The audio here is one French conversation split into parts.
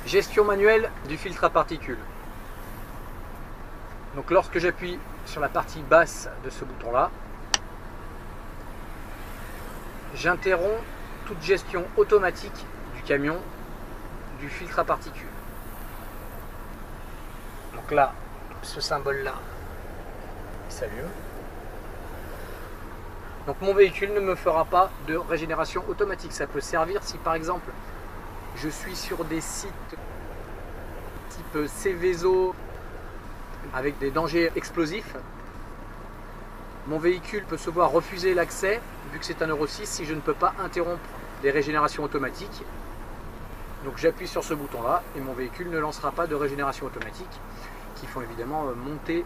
Gestion manuelle du filtre à particules. Donc lorsque j'appuie sur la partie basse de ce bouton là, j'interromps toute gestion automatique du camion du filtre à particules. Donc là, ce symbole là s'allume. Donc mon véhicule ne me fera pas de régénération automatique. Ça peut servir si par exemple je suis sur des sites type Céveso avec des dangers explosifs. Mon véhicule peut se voir refuser l'accès, vu que c'est un Euro 6, si je ne peux pas interrompre les régénérations automatiques. Donc j'appuie sur ce bouton là et mon véhicule ne lancera pas de régénération automatique qui font évidemment monter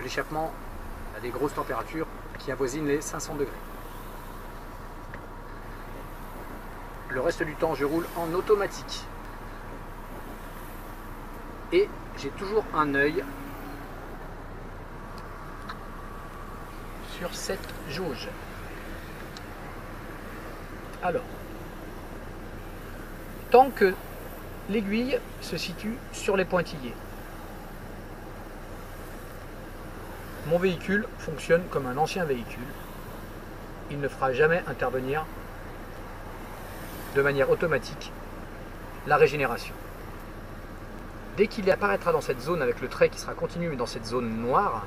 l'échappement à des grosses températures qui avoisinent les 500 degrés. Le reste du temps je roule en automatique et j'ai toujours un œil sur cette jauge. Alors, tant que l'aiguille se situe sur les pointillés, mon véhicule fonctionne comme un ancien véhicule. Il ne fera jamais intervenir de manière automatique la régénération. Dès qu'il apparaîtra dans cette zone avec le trait qui sera continu dans cette zone noire,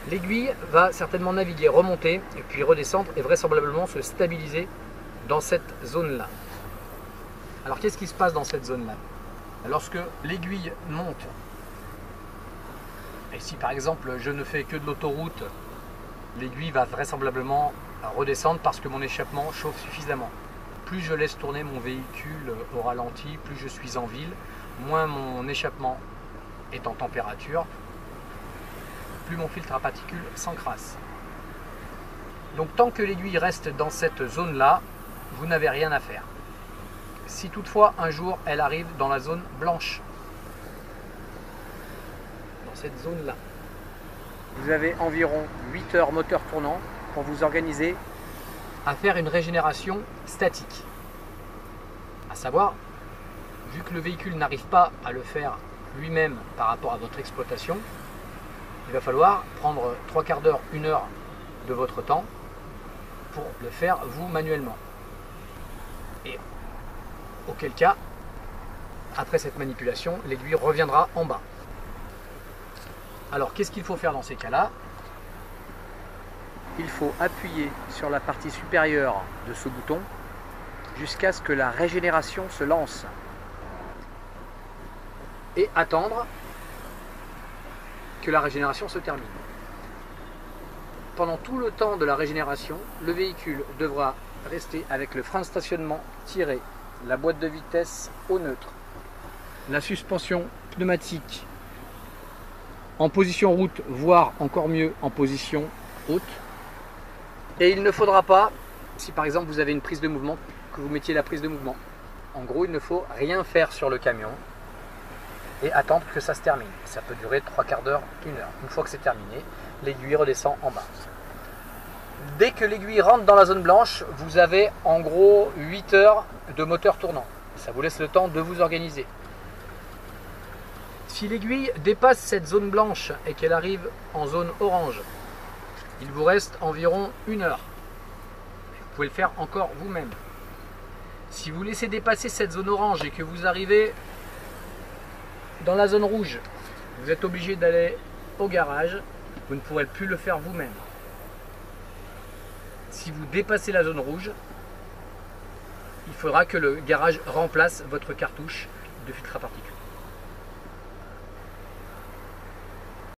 l'aiguille va certainement naviguer, remonter et puis redescendre et vraisemblablement se stabiliser dans cette zone-là. Alors qu'est-ce qui se passe dans cette zone-là? Lorsque l'aiguille monte, et si par exemple je ne fais que de l'autoroute, l'aiguille va vraisemblablement redescendre parce que mon échappement chauffe suffisamment. Plus je laisse tourner mon véhicule au ralenti, plus je suis en ville, moins mon échappement est en température, plus mon filtre à particules s'encrasse. Donc tant que l'aiguille reste dans cette zone-là, vous n'avez rien à faire. Si toutefois un jour elle arrive dans la zone blanche, dans cette zone-là, vous avez environ 8 heures moteur tournant pour vous organiser à faire une régénération statique. À savoir, vu que le véhicule n'arrive pas à le faire lui-même par rapport à votre exploitation, il va falloir prendre 3/4 d'heure, 1 heure de votre temps pour le faire vous manuellement. Et auquel cas, après cette manipulation, l'aiguille reviendra en bas. Alors qu'est-ce qu'il faut faire dans ces cas-là? Il faut appuyer sur la partie supérieure de ce bouton jusqu'à ce que la régénération se lance et attendre que la régénération se termine. Pendant tout le temps de la régénération, le véhicule devra rester avec le frein de stationnement tiré, la boîte de vitesse au neutre, la suspension pneumatique en position route, voire encore mieux en position haute. Et il ne faudra pas, si par exemple vous avez une prise de mouvement, que vous mettiez la prise de mouvement. En gros, il ne faut rien faire sur le camion et attendre que ça se termine. Ça peut durer 3/4 d'heure, 1 heure. Une fois que c'est terminé, l'aiguille redescend en bas. Dès que l'aiguille rentre dans la zone blanche, vous avez en gros 8 heures de moteur tournant. Ça vous laisse le temps de vous organiser. Si l'aiguille dépasse cette zone blanche et qu'elle arrive en zone orange, il vous reste environ 1 heure. Vous pouvez le faire encore vous-même. Si vous laissez dépasser cette zone orange et que vous arrivez dans la zone rouge, vous êtes obligé d'aller au garage, vous ne pourrez plus le faire vous-même. Si vous dépassez la zone rouge, il faudra que le garage remplace votre cartouche de filtre à particules.